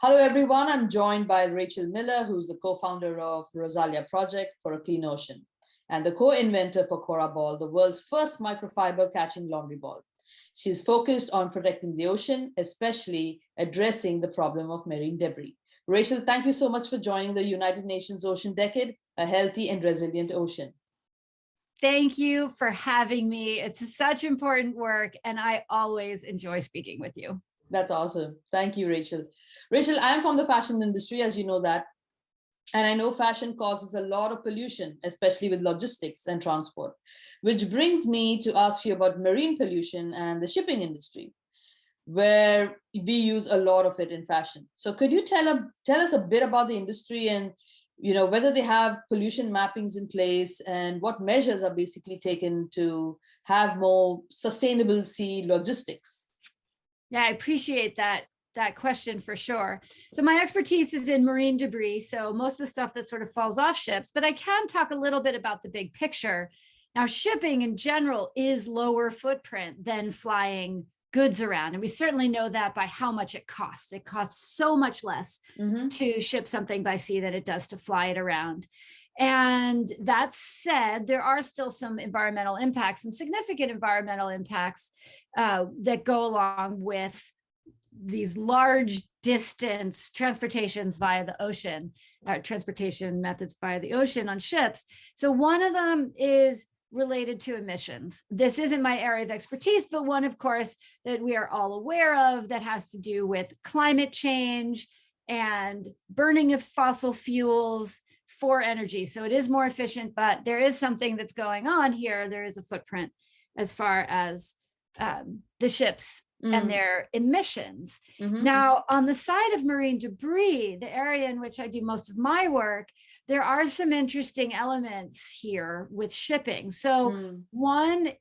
Hello, everyone. I'm joined by Rachael Miller, who's the co-founder of Rosalia Project for a Clean Ocean and the co-inventor for Cora Ball, the world's first microfiber catching laundry ball. She's focused on protecting the ocean, especially addressing the problem of marine debris. Rachael, thank you so much for joining the United Nations Ocean Decade, a healthy and resilient ocean. Thank you for having me. It's such important work, and I always enjoy speaking with you. That's awesome. Thank you, Rachael. Rachael, I'm from the fashion industry, as you know that. And I know fashion causes a lot of pollution, especially with logistics and transport, which brings me to ask you about marine pollution and the shipping industry, where we use a lot of it in fashion. So could you tell us a bit about the industry and whether they have pollution mappings in place and what measures are basically taken to have more sustainable sea logistics? Yeah, I appreciate that question for sure. So my expertise is in marine debris, so most of the stuff that sort of falls off ships, but I can talk a little bit about the big picture. Now, shipping in general is lower footprint than flying goods around, and we certainly know that by how much it costs. It costs so much less to ship something by sea than it does to fly it around. And that said, there are still some environmental impacts, some significant environmental impacts that go along with these large distance transportations via the ocean, transportation methods via the ocean on ships. So one of them is related to emissions. This isn't my area of expertise, but one, of course, that we are all aware of that has to do with climate change and burning of fossil fuels for energy. So it is more efficient, but there is something that's going on here. There is a footprint as far as the ships and their emissions. Now, on the side of marine debris, the area in which I do most of my work, there are some interesting elements here with shipping. So one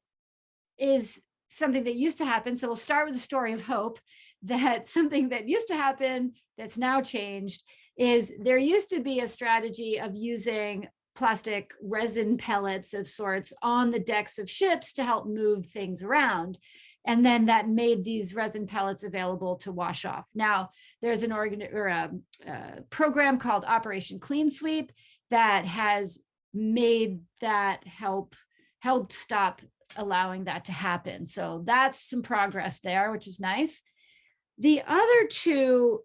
is something that used to happen. So we'll start with the story of hope, that something that used to happen that's now changed is there used to be a strategy of using plastic resin pellets of sorts on the decks of ships to help move things around. And then that made these resin pellets available to wash off. Now, there's a program called Operation Clean Sweep that has made that helped stop allowing that to happen. So that's some progress there, which is nice. The other two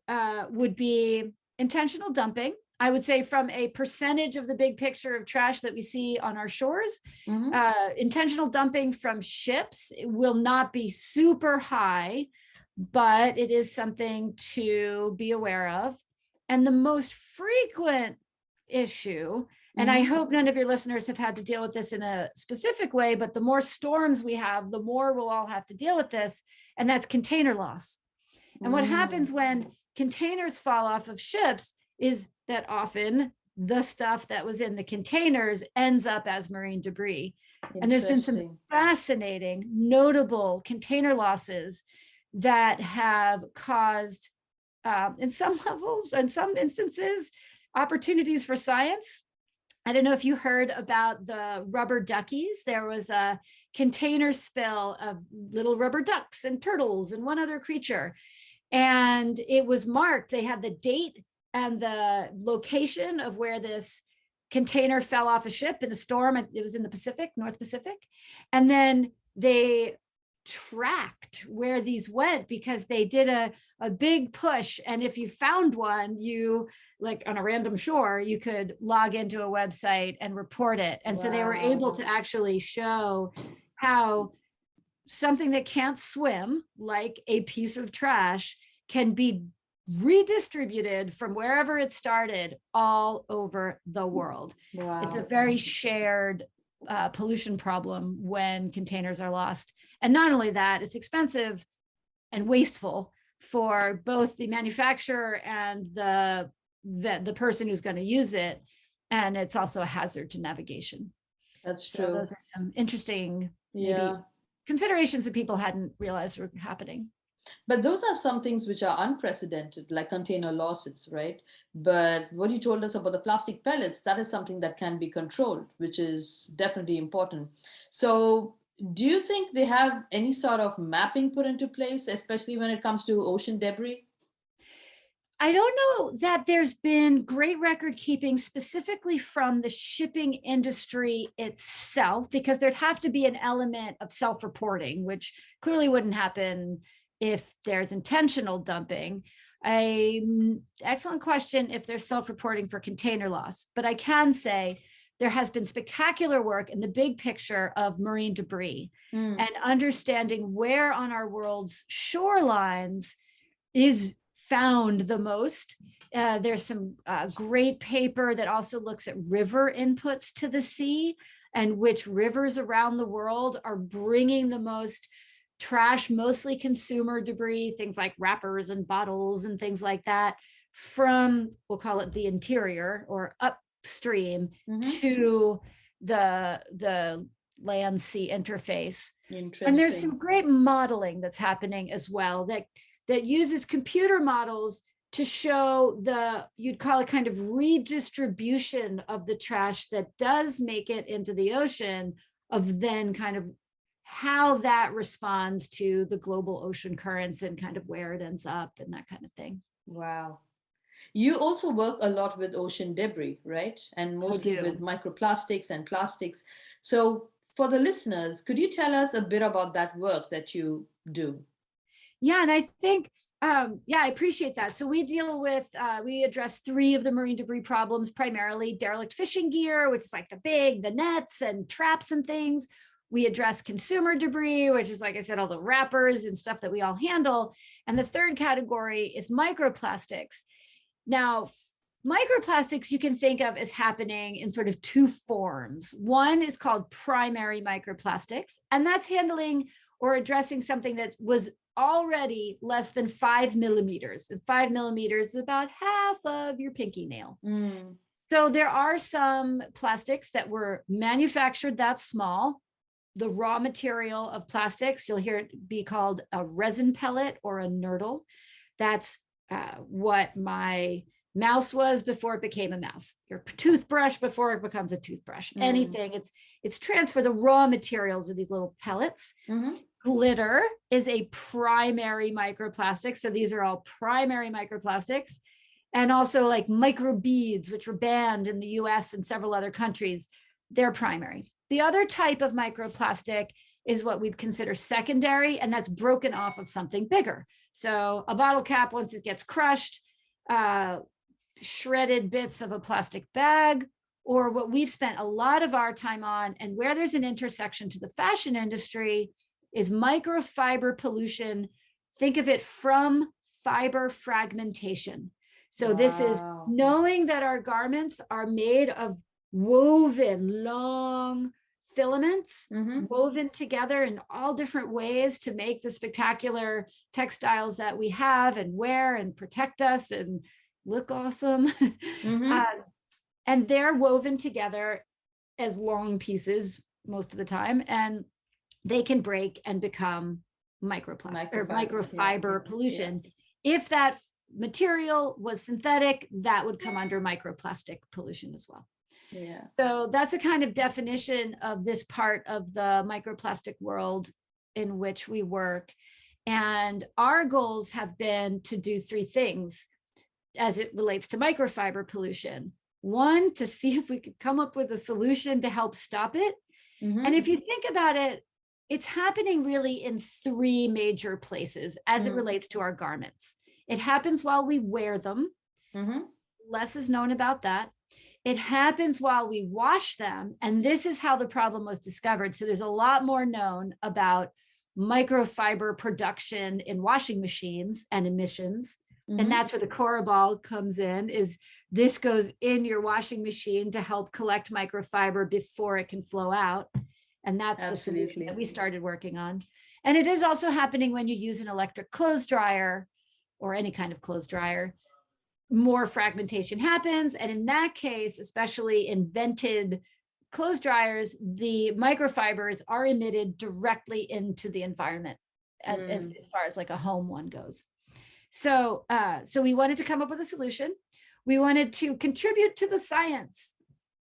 would be intentional dumping. I would say from a percentage of the big picture of trash that we see on our shores, intentional dumping from ships will not be super high, but it is something to be aware of. And the most frequent issue, and I hope none of your listeners have had to deal with this in a specific way, but the more storms we have, the more we'll all have to deal with this, and that's container loss. And what happens when containers fall off of ships is that often the stuff that was in the containers ends up as marine debris. And there's been some fascinating, notable container losses that have caused, in some levels, in some instances, opportunities for science. I don't know if you heard about the rubber duckies. There was a container spill of little rubber ducks and turtles and one other creature. And it was marked, they had the date and the location of where this container fell off a ship in a storm. It was in the Pacific, North Pacific. And then they tracked where these went because they did a big push. And if you found one, you, like on a random shore, you could log into a website and report it. And so they were able to actually show how something that can't swim, like a piece of trash, can be redistributed from wherever it started all over the world. It's a very shared pollution problem when containers are lost. And not only that, it's expensive and wasteful for both the manufacturer and the person who's going to use it. And it's also a hazard to navigation. That's true. So those are some interesting maybe considerations that people hadn't realized were happening. But those are some things which are unprecedented, like container losses, right? But what you told us about the plastic pellets, that is something that can be controlled, which is definitely important. So do you think they have any sort of mapping put into place, especially when it comes to ocean debris? I don't know that there's been great record keeping specifically from the shipping industry itself, because there'd have to be an element of self-reporting, which clearly wouldn't happen if there's intentional dumping. Excellent question if there's self-reporting for container loss, but I can say there has been spectacular work in the big picture of marine debris and understanding where on our world's shorelines is found the most. There's some great paper that also looks at river inputs to the sea and which rivers around the world are bringing the most trash, mostly consumer debris, things like wrappers and bottles and things like that, from, we'll call it the interior or upstream to the land sea interface. And there's some great modeling that's happening as well that uses computer models to show you'd call it kind of redistribution of the trash that does make it into the ocean, of then kind of how that responds to the global ocean currents and kind of where it ends up and that kind of thing. Wow. You also work a lot with ocean debris, right? And mostly with microplastics and plastics. So for the listeners, could you tell us a bit about that work that you do? Yeah, and I think, I appreciate that. So we deal with, we address 3 of the marine debris problems, primarily derelict fishing gear, which is like the nets and traps and things. We address consumer debris, which is, like I said, all the wrappers and stuff that we all handle. And the third category is microplastics. Now, microplastics you can think of as happening in sort of 2 forms. One is called primary microplastics, and that's handling or addressing something that was already less than 5 millimeters. And 5 millimeters is about half of your pinky nail. So there are some plastics that were manufactured that small. The raw material of plastics, you'll hear it be called a resin pellet or a nurdle. That's what my mouse was before it became a mouse, your toothbrush before it becomes a toothbrush. Anything, it's transfer. The raw materials are these little pellets. Glitter is a primary microplastic. So these are all primary microplastics. And also like microbeads, which were banned in the US and several other countries, they're primary. The other type of microplastic is what we'd consider secondary, and that's broken off of something bigger. So a bottle cap, once it gets crushed, shredded bits of a plastic bag, or what we've spent a lot of our time on, and where there's an intersection to the fashion industry, is microfiber pollution. Think of it from fiber fragmentation. So this is knowing that our garments are made of woven long filaments, woven together in all different ways to make the spectacular textiles that we have and wear and protect us and look awesome. And they're woven together as long pieces most of the time, and they can break and become microplastic or microfiber pollution. If that material was synthetic, that would come under microplastic pollution as well. So that's a kind of definition of this part of the microplastic world in which we work. And our goals have been to do 3 things as it relates to microfiber pollution. One, to see if we could come up with a solution to help stop it. And if you think about it, it's happening really in 3 major places as it relates to our garments. It happens while we wear them. Less is known about that. It happens while we wash them. And this is how the problem was discovered. So there's a lot more known about microfiber production in washing machines and emissions. And that's where the Cora ball comes in, is this goes in your washing machine to help collect microfiber before it can flow out. And that's the solution that we started working on. And it is also happening when you use an electric clothes dryer or any kind of clothes dryer. More fragmentation happens. And in that case, especially in vented clothes dryers, the microfibers are emitted directly into the environment as far as like a home one goes. So, so we wanted to come up with a solution. We wanted to contribute to the science.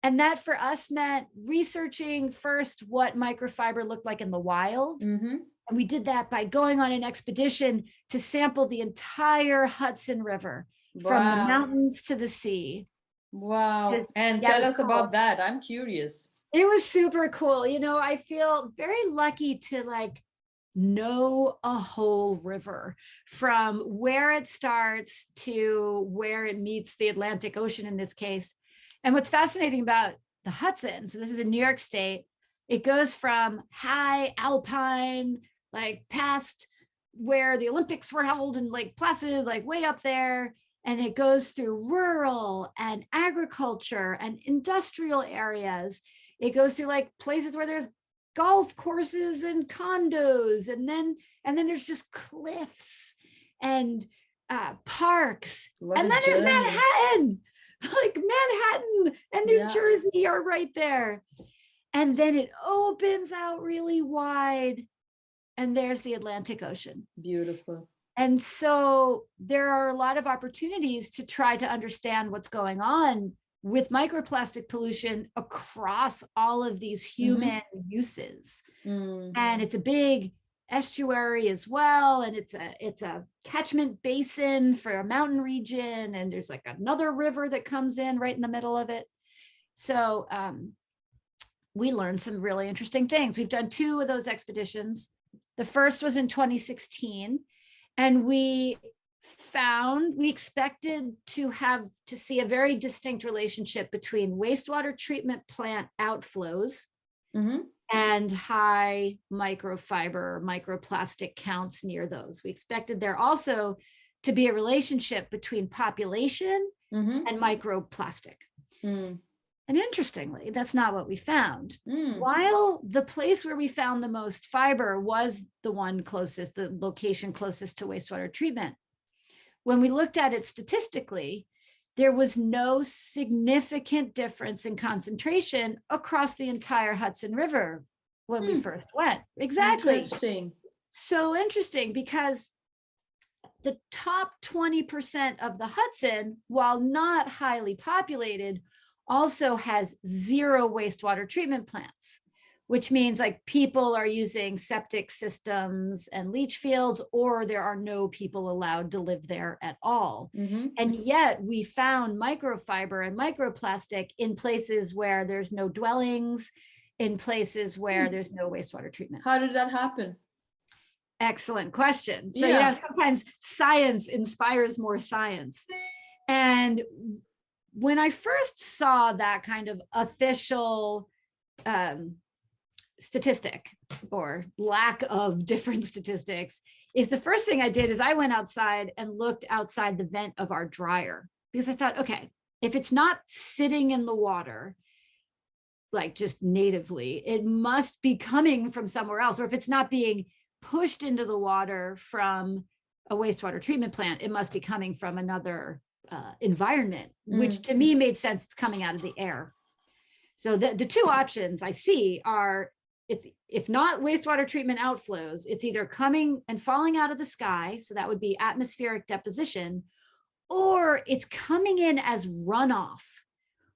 And that for us meant researching first what microfiber looked like in the wild. And we did that by going on an expedition to sample the entire Hudson River from the Wow. mountains to the sea. Wow. And Yeah, it tell was us cool. about that. I'm curious. It was super cool. You know, I feel very lucky to like know a whole river from where it starts to where it meets the Atlantic Ocean in this case. And what's fascinating about the Hudson, so this is in New York State, it goes from high alpine, like past where the Olympics were held in Lake Placid, like way up there. And it goes through rural and agriculture and industrial areas. It goes through like places where there's golf courses and condos, and then there's just cliffs and parks. What And a then there's journey. Manhattan, like Manhattan and New Yeah. Jersey are right there. And then it opens out really wide, and there's the Atlantic Ocean. Beautiful. And so there are a lot of opportunities to try to understand what's going on with microplastic pollution across all of these human uses. And it's a big estuary as well. And it's a catchment basin for a mountain region. And there's like another river that comes in right in the middle of it. So we learned some really interesting things. We've done 2 of those expeditions. The first was in 2016. And we expected to see a very distinct relationship between wastewater treatment plant outflows and high microfiber, microplastic counts near those. We expected there also to be a relationship between population and microplastic. And interestingly, that's not what we found. While the place where we found the most fiber was the one closest, the location closest to wastewater treatment, when we looked at it statistically, there was no significant difference in concentration across the entire Hudson River when we first went. Exactly. Interesting. So interesting, because the top 20% of the Hudson, while not highly populated, also has 0 wastewater treatment plants, which means like people are using septic systems and leach fields, or there are no people allowed to live there at all. And yet we found microfiber and microplastic in places where there's no dwellings, in places where there's no wastewater treatment. How did that happen? Excellent question. So, you know, sometimes science inspires more science. And when I first saw that kind of official statistic, or lack of different statistics, is the first thing I did is I went outside and looked outside the vent of our dryer, because I thought, okay, if it's not sitting in the water, like just natively, it must be coming from somewhere else. Or if it's not being pushed into the water from a wastewater treatment plant, it must be coming from another environment, which to me made sense. It's coming out of the air. So the 2 options I see are, it's, if not wastewater treatment outflows, it's either coming and falling out of the sky, so that would be atmospheric deposition, or it's coming in as runoff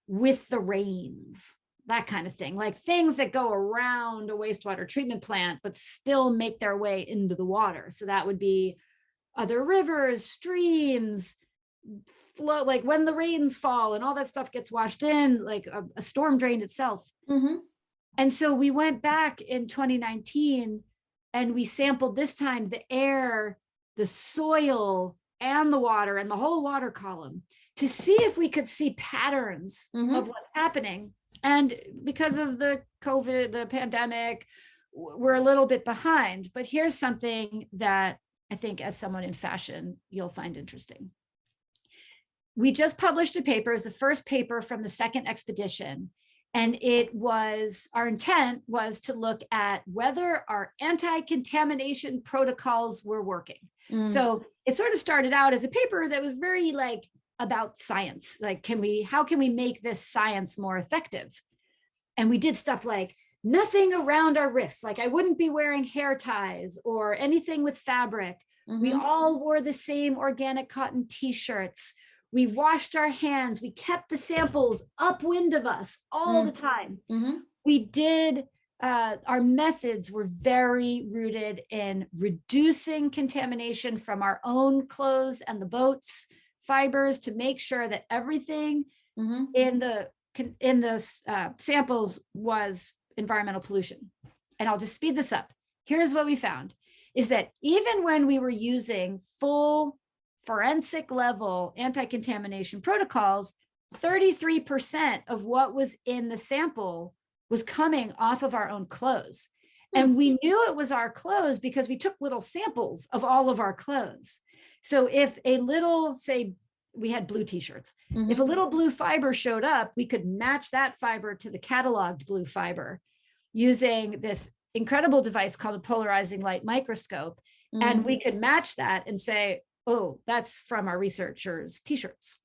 with the rains, that kind of thing, like things that go around a wastewater treatment plant but still make their way into the water. So that would be other rivers, streams, flow, like when the rains fall and all that stuff gets washed in, like a storm drain itself. And so we went back in 2019 and we sampled this time the air, the soil, and the water, and the whole water column, to see if we could see patterns of what's happening. And because of the COVID, the pandemic, we're a little bit behind. But here's something that I think, as someone in fashion, you'll find interesting. We just published a paper, it was the first paper from the second expedition. And our intent was to look at whether our anti-contamination protocols were working. So it sort of started out as a paper that was very like about science. Like, how can we make this science more effective? And we did stuff like nothing around our wrists. Like I wouldn't be wearing hair ties or anything with fabric. We all wore the same organic cotton t-shirts. We washed our hands. We kept the samples upwind of us all the time. We did, our methods were very rooted in reducing contamination from our own clothes and the boats, fibers to make sure that everything in the samples was environmental pollution. And I'll just speed this up. Here's what we found is that even when we were using full forensic level anti-contamination protocols, 33% of what was in the sample was coming off of our own clothes. And we knew it was our clothes because we took little samples of all of our clothes. So if a little, say, we had blue t-shirts, if a little blue fiber showed up, we could match that fiber to the cataloged blue fiber using this incredible device called a polarizing light microscope. And we could match that and say, oh, that's from our researchers' t-shirts.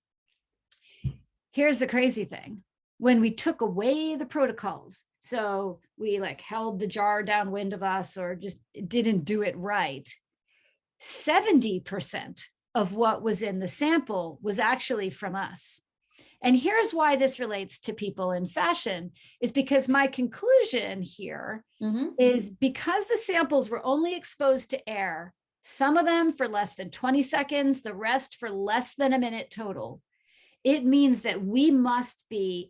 Here's the crazy thing. When we took away the protocols, so we like held the jar downwind of us or just didn't do it right, 70% of what was in the sample was actually from us. And here's why this relates to people in fashion, is because my conclusion here is because the samples were only exposed to air, some of them for less than 20 seconds, the rest for less than a minute total, it means that we must be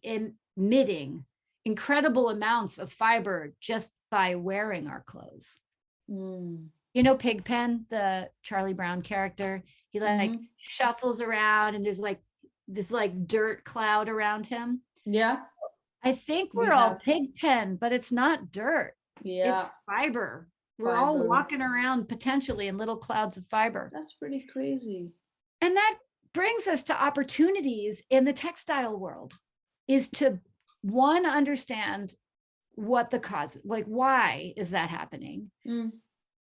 emitting incredible amounts of fiber just by wearing our clothes. You know, Pigpen, the Charlie Brown character, he like shuffles around and there's like this like dirt cloud around him. Yeah. I think we're all Pigpen, but it's not dirt. Yeah. It's fiber. We're all walking around potentially in little clouds of fiber. That's pretty crazy. And that brings us to opportunities in the textile world, is to one, understand what the cause, like why is that happening?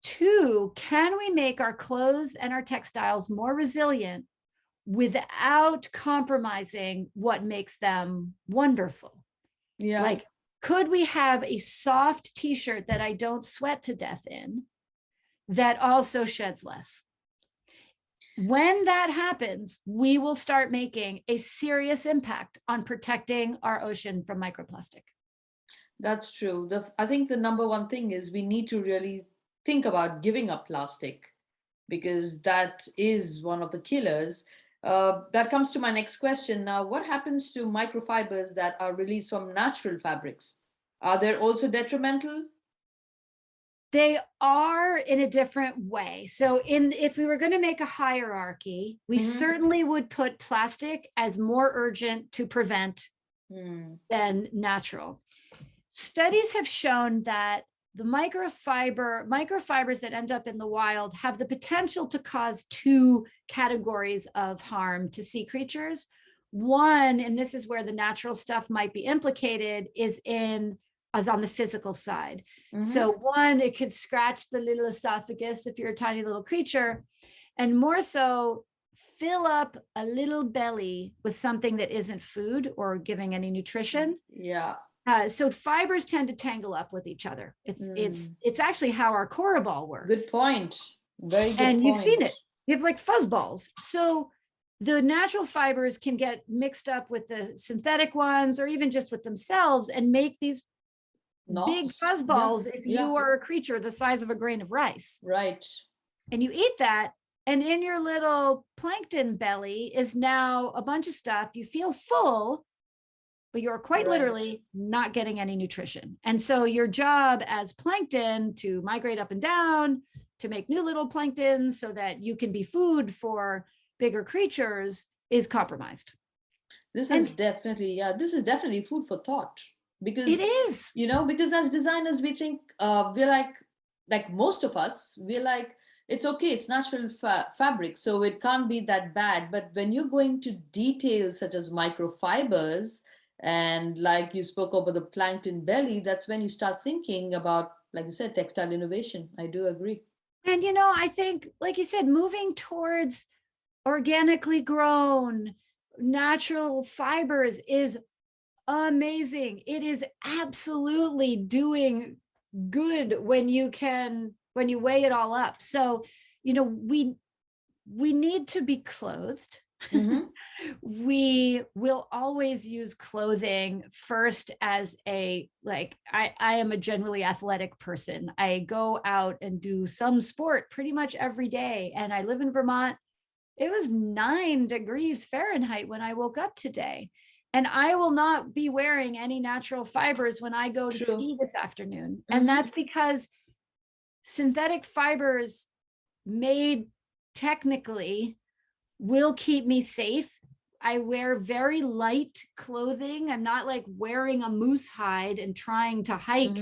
Two, can we make our clothes and our textiles more resilient without compromising what makes them wonderful? Yeah. Like, could we have a soft t-shirt that I don't sweat to death in that also sheds less? When that happens, we will start making a serious impact on protecting our ocean from microplastic. That's true. I think the number one thing is we need to really think about giving up plastic, because that is one of the killers. That comes to my next question. Now, what happens to microfibers that are released from natural fabrics? Are they also detrimental? They are, in a different way. So if we were going to make a hierarchy, we certainly would put plastic as more urgent to prevent than natural. Studies have shown that the microfibers that end up in the wild have the potential to cause two categories of harm to sea creatures. One, and this is where the natural stuff might be implicated, is on the physical side. So one, it could scratch the little esophagus if you're a tiny little creature, and more so fill up a little belly with something that isn't food or giving any nutrition. Yeah. So fibers tend to tangle up with each other. It's actually how our Cora ball works. Good point. Very good and point. You've seen it. You have like fuzz balls. So the natural fibers can get mixed up with the synthetic ones or even just with themselves and make these big fuzz balls if you are a creature the size of a grain of rice. Right. And you eat that, and in your little plankton belly is now a bunch of stuff. You feel full, but you're quite literally not getting any nutrition. And so your job as plankton to migrate up and down, to make new little planktons so that you can be food for bigger creatures, is compromised. This is definitely food for thought. Because it is, because as designers, we think we're like most of us, we're like, it's okay, it's natural fabric, so it can't be that bad. But when you're going to details such as microfibers, and like you spoke about the plankton belly, that's when you start thinking about, like you said, textile innovation. I do agree. And, I think, like you said, moving towards organically grown natural fibers is amazing. It is absolutely doing good when you weigh it all up. So, we need to be clothed. We will always use clothing first as I am a generally athletic person. I go out and do some sport pretty much every day. And I live in Vermont. it was 9 degrees Fahrenheit when I woke up today. And I will not be wearing any natural fibers when I go to True. ski this afternoon. And that's because synthetic fibers made technically will keep me safe. I wear very light clothing. I'm not like wearing a moose hide and trying to hike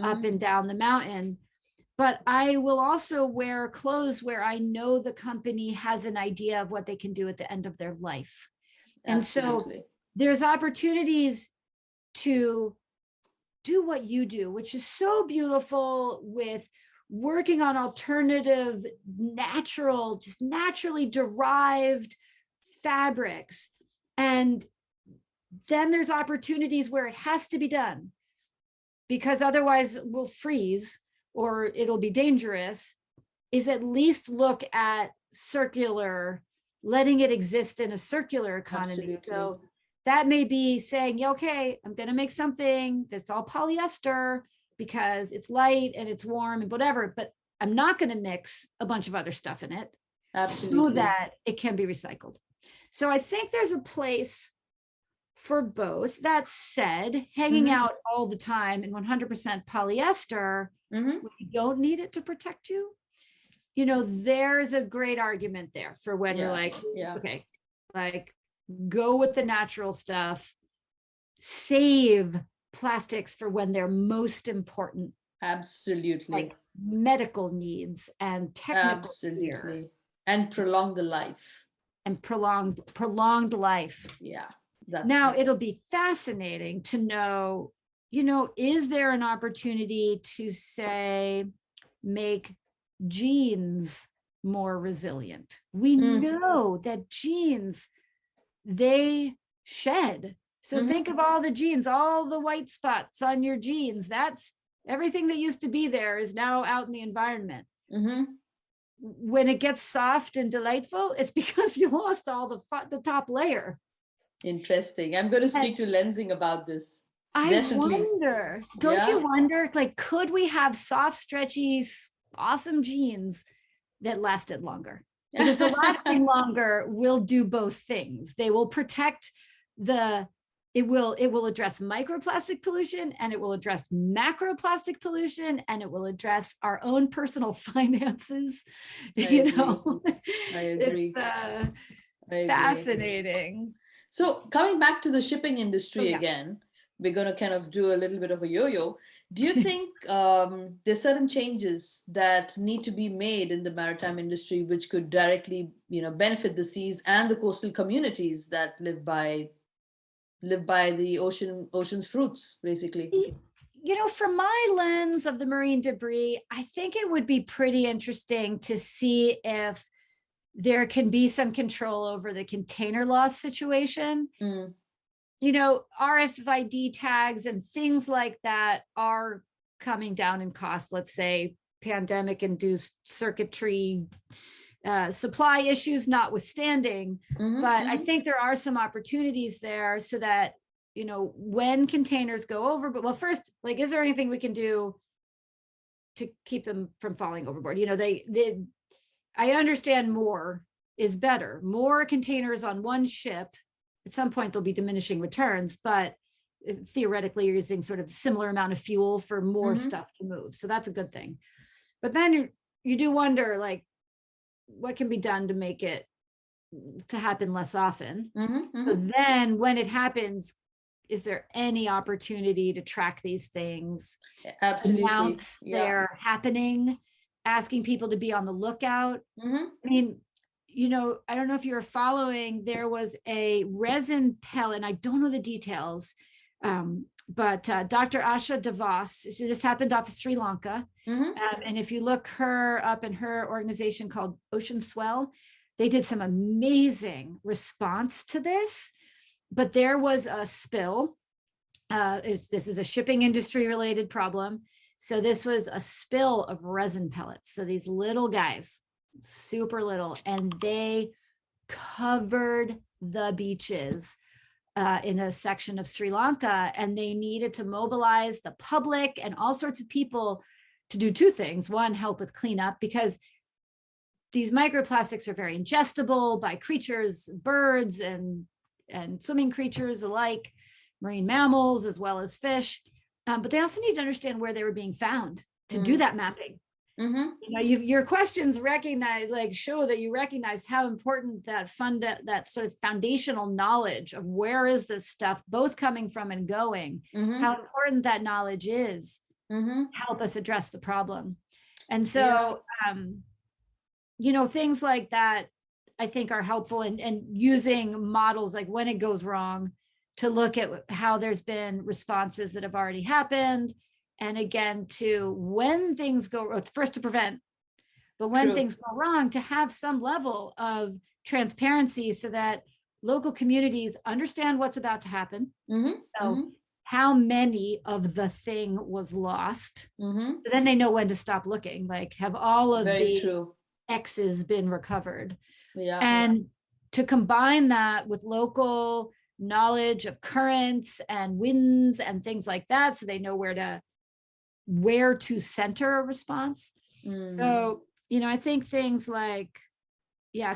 up and down the mountain. But I will also wear clothes where I know the company has an idea of what they can do at the end of their life. And so there's opportunities to do what you do, which is so beautiful, with working on alternative, natural, just naturally derived fabrics. And then there's opportunities where it has to be done because otherwise we'll freeze or it'll be dangerous, is at least look at circular, letting it exist in a circular economy. So that may be saying, yeah, okay, I'm going to make something that's all polyester because it's light and it's warm and whatever, but I'm not going to mix a bunch of other stuff in it so that it can be recycled. So I think there's a place for both. That said, hanging out all the time in 100% polyester, when you don't need it to protect you, you know, there's a great argument there for when you're like, okay, like go with the natural stuff, save plastics for when they're most important. Absolutely. Like medical needs and technical care. And prolong the life. And prolonged life. Yeah. Now it'll be fascinating to know, you know, is there an opportunity to say, make jeans more resilient? We know that jeans, they shed. So think of all the jeans, all the white spots on your jeans. That's everything that used to be there is now out in the environment. When it gets soft and delightful, it's because you lost all the top layer. Interesting. I'm going to speak to Lensing about this. I wonder, don't you wonder, like, could we have soft, stretchy, awesome jeans that lasted longer? Because the lasting longer will do both things. They will protect it will address microplastic pollution, and it will address macroplastic pollution, and it will address our own personal finances. I agree. It's fascinating. So coming back to the shipping industry again, we're going to kind of do a little bit of a yo-yo. Do you think there's certain changes that need to be made in the maritime industry which could directly, benefit the seas and the coastal communities that live by the ocean's fruits, basically? From my lens of the marine debris, I think it would be pretty interesting to see if there can be some control over the container loss situation. RFID tags and things like that are coming down in cost. Let's say pandemic-induced circuitry supply issues notwithstanding, but I think there are some opportunities there so that, when containers go over, but first, like, is there anything we can do to keep them from falling overboard? I understand more is better. More containers on one ship, at some point there'll be diminishing returns, but theoretically you're using sort of similar amount of fuel for more stuff to move. So that's a good thing. But then you do wonder, like, what can be done to make it to happen less often? So then when it happens, is there any opportunity to track these things? Absolutely. Announce they're happening, asking people to be on the lookout. I mean, I don't know if you're following, there was a resin pellet, and I don't know the details, but Dr. Asha DeVos, this happened off of Sri Lanka. And if you look her up in her organization called Ocean Swell, they did some amazing response to this. But there was a spill. This is a shipping industry related problem. So this was a spill of resin pellets. So these little guys, super little, and they covered the beaches in a section of Sri Lanka, and they needed to mobilize the public and all sorts of people to do two things. One, help with cleanup, because these microplastics are very ingestible by creatures, birds and swimming creatures alike, marine mammals, as well as fish. But they also need to understand where they were being found to do that mapping. You know, your questions show that you recognize how important that sort of foundational knowledge of where is this stuff both coming from and going, how important that knowledge is to help us address the problem. And so, you know, things like that, I think are helpful, and using models like when it goes wrong to look at how there's been responses that have already happened. And again, to when things go, first to prevent, but when things go wrong, to have some level of transparency so that local communities understand what's about to happen. So how many of the thing was lost, so then they know when to stop looking, like have all of the X's been recovered. And to combine that with local knowledge of currents and winds and things like that, so they know where to center a response. So, you know, I think things like,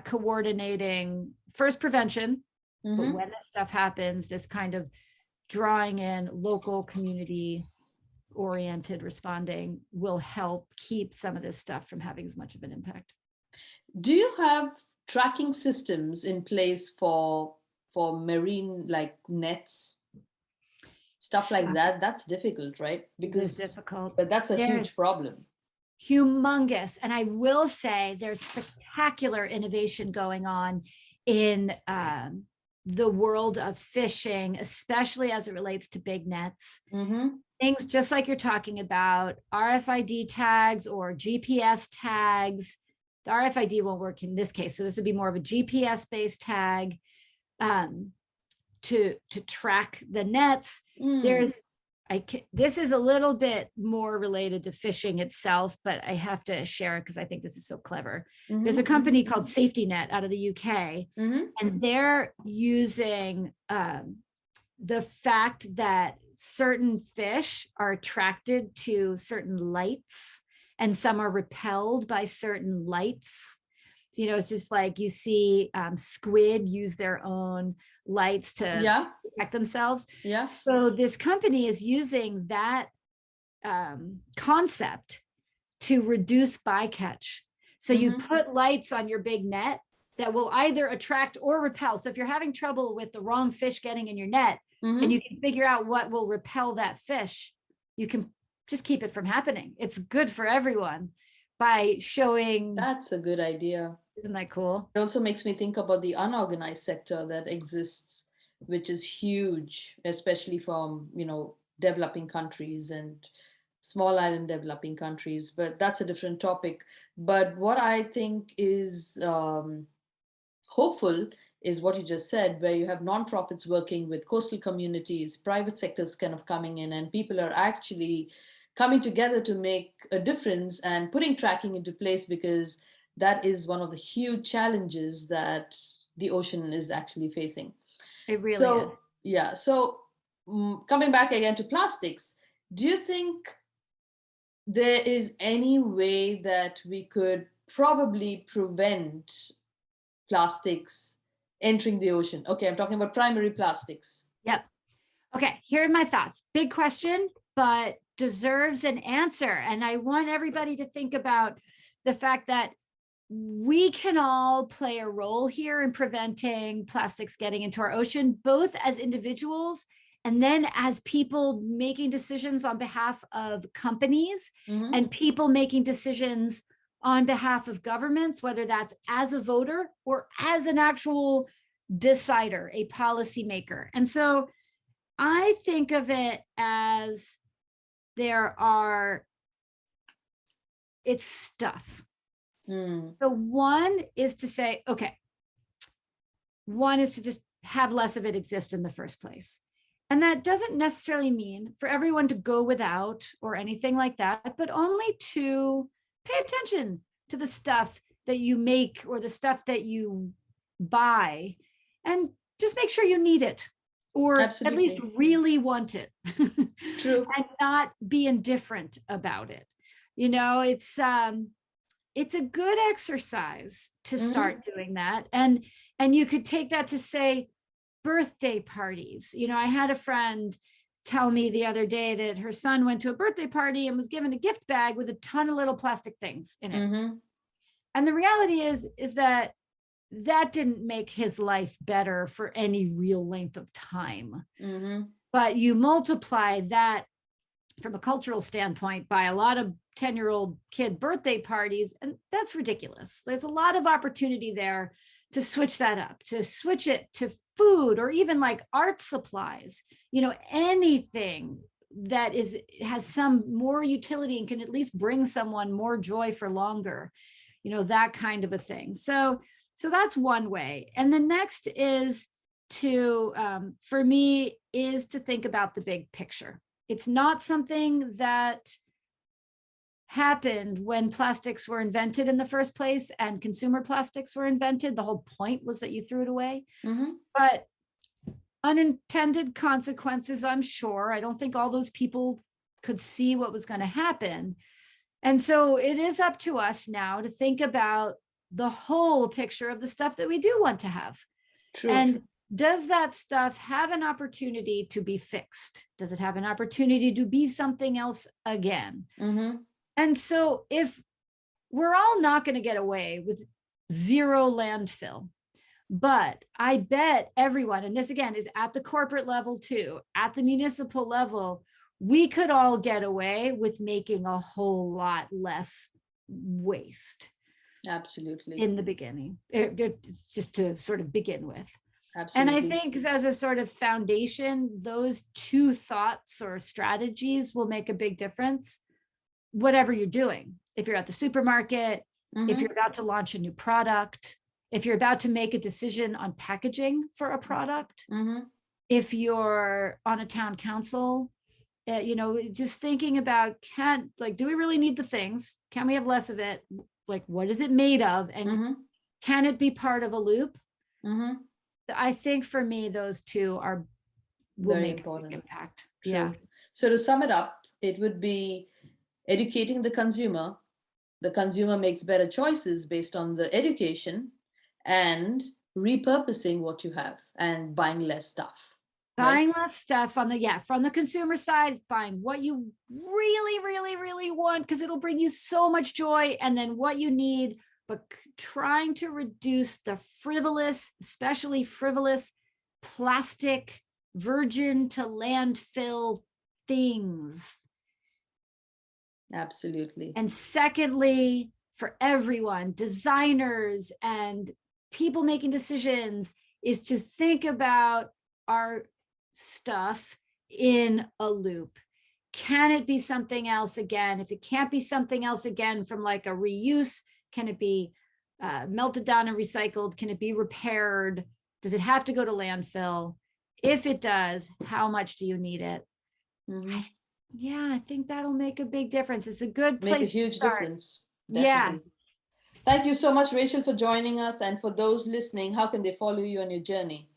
coordinating first prevention, but when this stuff happens, this kind of drawing in local community oriented responding will help keep some of this stuff from having as much of an impact. Do you have tracking systems in place for marine, like nets, stuff like that? That's difficult, right? Because it's difficult, but that's a huge problem. Humongous. And I will say there's spectacular innovation going on in the world of fishing, especially as it relates to big nets. Things just like you're talking about, RFID tags or GPS tags. The RFID won't work in this case, so this would be more of a GPS based tag to track the nets. This is a little bit more related to fishing itself, but I have to share it because I think this is so clever. There's a company called Safety Net out of the UK, and they're using the fact that certain fish are attracted to certain lights and some are repelled by certain lights. So, you know, it's just like you see squid use their own lights to protect themselves. So this company is using that concept to reduce bycatch. So you put lights on your big net that will either attract or repel. So if you're having trouble with the wrong fish getting in your net, and you can figure out what will repel that fish, you can just keep it from happening. It's good for everyone by showing. That's a good idea. Isn't that cool? It also makes me think about the unorganized sector that exists, which is huge, especially from, you know, developing countries and small island developing countries, but that's a different topic. But what I think is hopeful is what you just said, where you have nonprofits working with coastal communities, private sectors kind of coming in, and people are actually coming together to make a difference and putting tracking into place, because that is one of the huge challenges that the ocean is actually facing. It really is. Yeah. So coming back again to plastics, do you think there is any way that we could probably prevent plastics entering the ocean? Okay, I'm talking about primary plastics. Yep. Okay, here are my thoughts. Big question, but deserves an answer. And I want everybody to think about the fact that we can all play a role here in preventing plastics getting into our ocean, both as individuals and then as people making decisions on behalf of companies and people making decisions on behalf of governments, whether that's as a voter or as an actual decider, a policymaker. And so I think of it as it's stuff. So one is to say, okay, one is to just have less of it exist in the first place. And that doesn't necessarily mean for everyone to go without or anything like that, but only to pay attention to the stuff that you make or the stuff that you buy, and just make sure you need it, or at least really want it. True. And not be indifferent about it. You know, it's it's a good exercise to start doing that. And you could take that to say birthday parties. You know, I had a friend tell me the other day that her son went to a birthday party and was given a gift bag with a ton of little plastic things in it. And the reality is that didn't make his life better for any real length of time. But you multiply that from a cultural standpoint by a lot of 10-year-old kid birthday parties, and that's ridiculous. There's a lot of opportunity there to switch that up, to switch it to food, or even like art supplies, you know, anything that has some more utility and can at least bring someone more joy for longer, you know, that kind of a thing. So that's one way. And the next is to, for me, is to think about the big picture. It's not something that happened when plastics were invented in the first place and consumer plastics were invented. The whole point was that you threw it away. But unintended consequences, I'm sure. I don't think all those people could see what was going to happen. And so it is up to us now to think about the whole picture of the stuff that we do want to have. True. And does that stuff have an opportunity to be fixed? Does it have an opportunity to be something else again? And so if we're all not going to get away with zero landfill, but I bet everyone, and this again is at the corporate level too, at the municipal level, we could all get away with making a whole lot less waste. Absolutely. In the beginning, it's just to sort of begin with. Absolutely. And I think as a sort of foundation, those two thoughts or strategies will make a big difference, whatever you're doing. If you're at the supermarket, if you're about to launch a new product, if you're about to make a decision on packaging for a product, if you're on a town council, you know, just thinking about, do we really need the things? Can we have less of it? Like, what is it made of? And can it be part of a loop? I think for me, those two will very make important a big impact. True. Yeah. So to sum it up, it would be educating the consumer. The consumer makes better choices based on the education, and repurposing what you have and buying less stuff. Buying less stuff from the consumer side, buying what you really, really, really want, because it'll bring you so much joy, and then what you need, but trying to reduce the especially frivolous plastic virgin to landfill things. Absolutely. And secondly, for everyone, designers and people making decisions, is to think about our stuff in a loop. Can it be something else again? If it can't be something else again from like a reuse, can it be melted down and recycled? Can it be repaired? Does it have to go to landfill? If it does, how much do you need it? I think that'll make a big difference. It's a good place to start. Make a huge difference. Definitely. Yeah. Thank you so much, Rachael, for joining us. And for those listening, how can they follow you on your journey?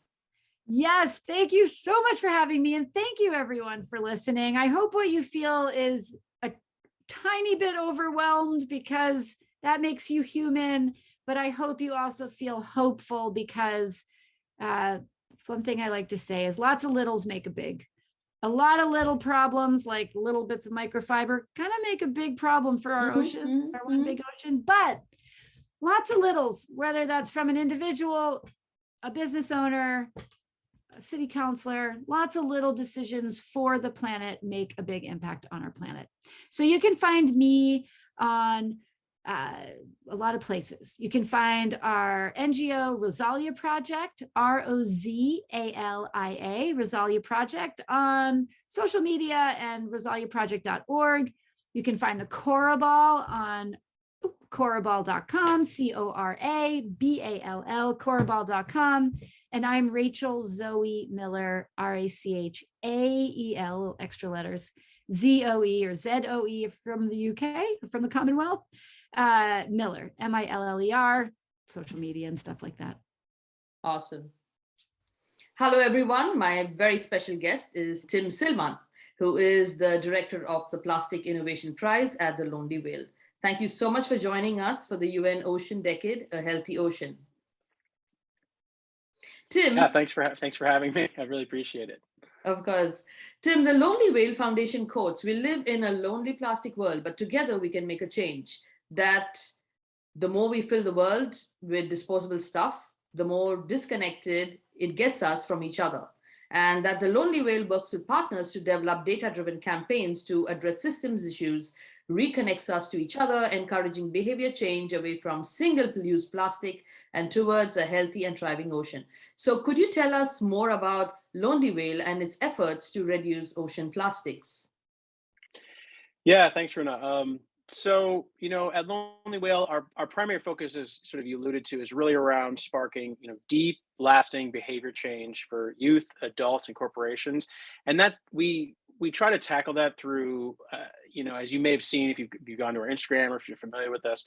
Yes, thank you so much for having me. And thank you everyone for listening. I hope what you feel is a tiny bit overwhelmed, because that makes you human. But I hope you also feel hopeful, because one thing I like to say is lots of littles make a big. A lot of little problems, like little bits of microfiber, kind of make a big problem for our ocean, our one big ocean. But lots of littles, whether that's from an individual, a business owner, a city councilor, lots of little decisions for the planet make a big impact on our planet. So you can find me on a lot of places. You can find our NGO Rosalia Project, ROZALIA, Rosalia Project, on social media and rosaliaproject.org. You can find the Cora Ball on coraball.com, CORABALL, coraball.com. And I'm Rachael Zoe Miller, RACHAEL, extra letters, ZOE or ZOE from the UK, from the Commonwealth, Miller, MILLER, social media and stuff like that. Awesome. Hello, everyone. My very special guest is Tim Silman, who is the director of the Plastic Innovation Prize at the Lonely Whale. Thank you so much for joining us for the UN Ocean Decade, A Healthy Ocean. Tim. Yeah, thanks for having me. I really appreciate it. Of course. Tim, the Lonely Whale Foundation quotes, we live in a lonely plastic world, but together we can make a change. That the more we fill the world with disposable stuff, the more disconnected it gets us from each other. And that the Lonely Whale works with partners to develop data-driven campaigns to address systems issues, reconnects us to each other, encouraging behavior change away from single-use plastic and towards a healthy and thriving ocean. So could you tell us more about Lonely Whale and its efforts to reduce ocean plastics? Yeah, thanks, Runa. So, at Lonely Whale, our primary focus is sort of you alluded to is really around sparking, deep, lasting behavior change for youth, adults, and corporations, and that we try to tackle that through, as you may have seen if you've gone to our Instagram or if you're familiar with us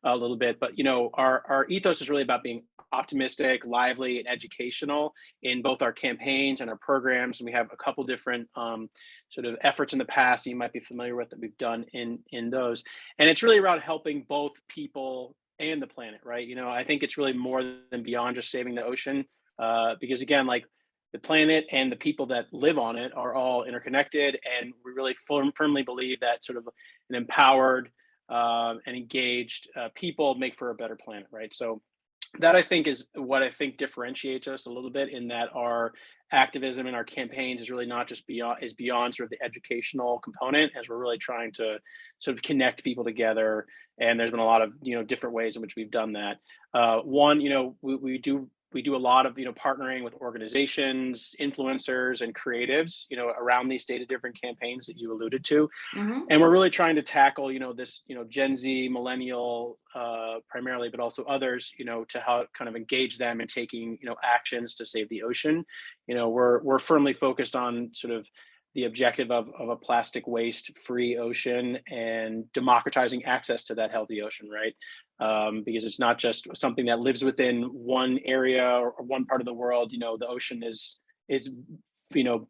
a little bit, but our ethos is really about being optimistic, lively, and educational in both our campaigns and our programs. And we have a couple different sort of efforts in the past that you might be familiar with that we've done in those. And it's really around helping both people and the planet, right? I think it's really more than beyond just saving the ocean, because again, like the planet and the people that live on it are all interconnected, and we really firmly believe that sort of an empowered and engaged people make for a better planet, right? So that I think is what I think differentiates us a little bit, in that our activism and our campaigns is really not just beyond sort of the educational component, as we're really trying to sort of connect people together. And there's been a lot of different ways in which we've done that. One, we do a lot of partnering with organizations, influencers, and creatives around these data-driven campaigns that you alluded to. Mm-hmm. And we're really trying to tackle this Gen Z, millennial primarily, but also others to help kind of engage them in taking actions to save the ocean. We're firmly focused on sort of the objective of a plastic waste free ocean and democratizing access to that healthy ocean, right? Because it's not just something that lives within one area or one part of the world. The ocean is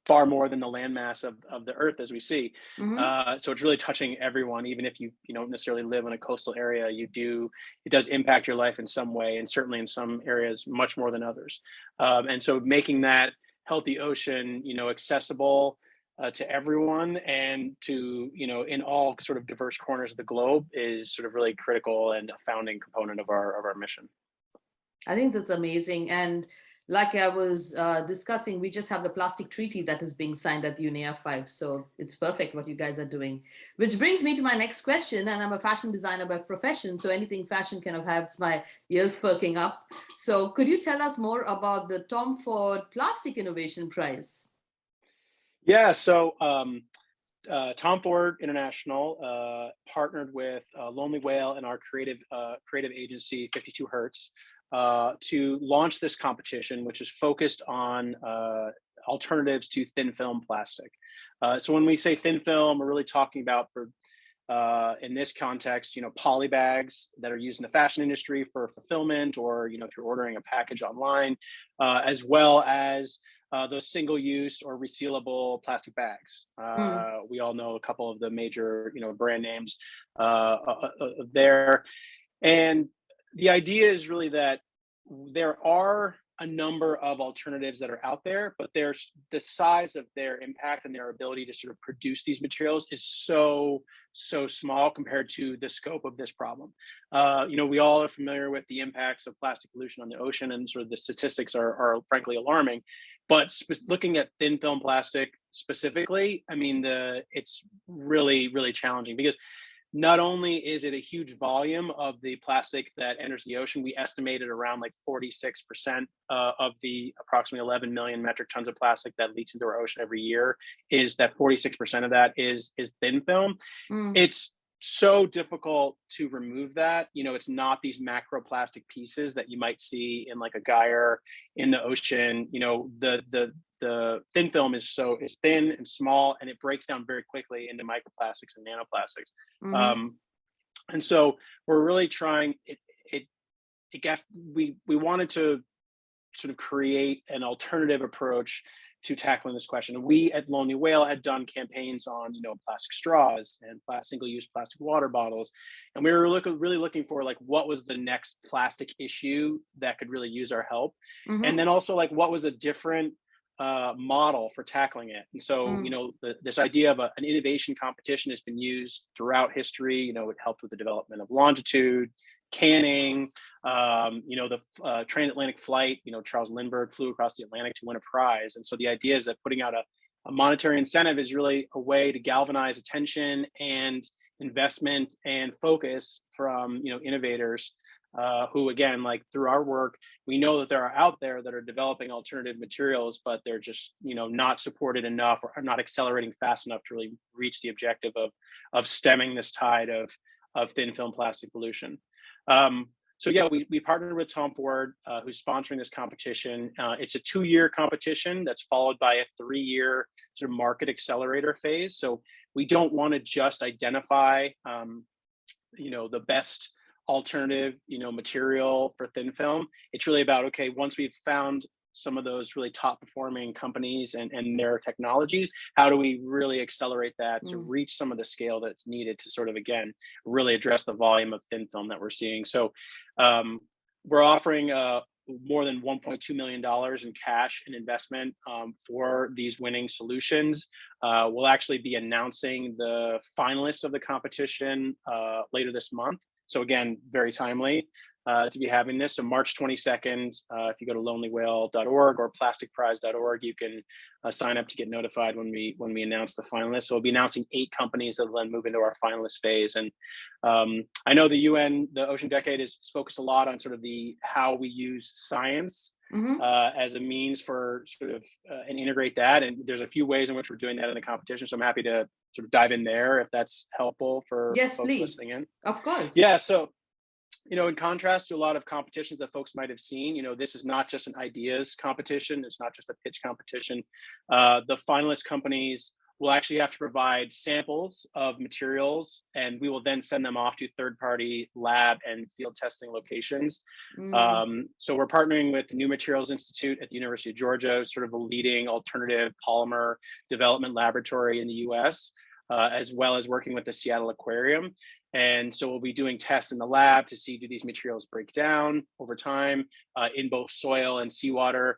far more than the landmass of the earth as we see. Mm-hmm. So it's really touching everyone, even if you don't necessarily live in a coastal area. It does impact your life in some way, and certainly in some areas much more than others. And so making that healthy ocean accessible to everyone, and to in all sort of diverse corners of the globe, is sort of really critical and a founding component of our mission. I think that's amazing. And like I was discussing, we just have the plastic treaty that is being signed at the UNEF 5. So it's perfect what you guys are doing. Which brings me to my next question. And I'm a fashion designer by profession, so anything fashion kind of has my ears perking up. So could you tell us more about the Tom Ford Plastic Innovation Prize? Yeah, so Tom Ford International partnered with Lonely Whale and our creative agency 52 Hertz to launch this competition, which is focused on alternatives to thin film plastic. So when we say thin film, we're really talking about, for in this context, poly bags that are used in the fashion industry for fulfillment, or if you're ordering a package online, as well as those single-use or resealable plastic bags. We all know a couple of the major, brand names there. And the idea is really that there are a number of alternatives that are out there, but there's the size of their impact and their ability to sort of produce these materials is so small compared to the scope of this problem. We all are familiar with the impacts of plastic pollution on the ocean, and sort of the statistics are frankly alarming. But looking at thin film plastic specifically, I mean, it's really, really challenging, because not only is it a huge volume of the plastic that enters the ocean, we estimated around like 46% of the approximately 11 million metric tons of plastic that leaks into our ocean every year, is that 46% of that is thin film. It's so difficult to remove that. It's not these macroplastic pieces that you might see in like a gyre in the ocean. The thin film is thin and small, and it breaks down very quickly into microplastics and nanoplastics. And so we're really trying we wanted to sort of create an alternative approach tackling this question. And we at Lonely Whale had done campaigns on, plastic straws and single-use plastic water bottles. And we were really looking for like, what was the next plastic issue that could really use our help? And then also like, what was a different model for tackling it? And so, this idea of an innovation competition has been used throughout history. It helped with the development of longitude, canning, the transatlantic flight. Charles Lindbergh flew across the Atlantic to win a prize. And so the idea is that putting out a monetary incentive is really a way to galvanize attention and investment and focus from, innovators who, again, like through our work, we know that there are out there that are developing alternative materials, but they're just, not supported enough or not accelerating fast enough to really reach the objective of stemming this tide of thin film plastic pollution. So yeah, we partnered with Tom Ford, who's sponsoring this competition. It's a 2-year competition that's followed by a 3-year sort of market accelerator phase. So we don't want to just identify, the best alternative, material for thin film. It's really about, okay, once we've found some of those really top performing companies and their technologies, how do we really accelerate that to reach some of the scale that's needed to sort of, again, really address the volume of thin film that we're seeing. So we're offering more than $1.2 million in cash and investment for these winning solutions. We'll actually be announcing the finalists of the competition later this month. So again, very timely to be having this. So March 22nd, if you go to lonelywhale.org or plasticprize.org, you can sign up to get notified when we announce the finalists. So we'll be announcing 8 companies that will then move into our finalist phase. And I know the UN, the Ocean Decade, is focused a lot on sort of how we use science as a means for sort of and integrate that. And there's a few ways in which we're doing that in the competition. So I'm happy to sort of dive in there if that's helpful for folks listening in. Of course. Yeah. So, in contrast to a lot of competitions that folks might have seen, this is not just an ideas competition. It's not just a pitch competition. The finalist companies will actually have to provide samples of materials, and we will then send them off to third-party lab and field testing locations. So we're partnering with the New Materials Institute at the University of Georgia, sort of a leading alternative polymer development laboratory in the US, as well as working with the Seattle Aquarium. And so we'll be doing tests in the lab to see, do these materials break down over time in both soil and seawater?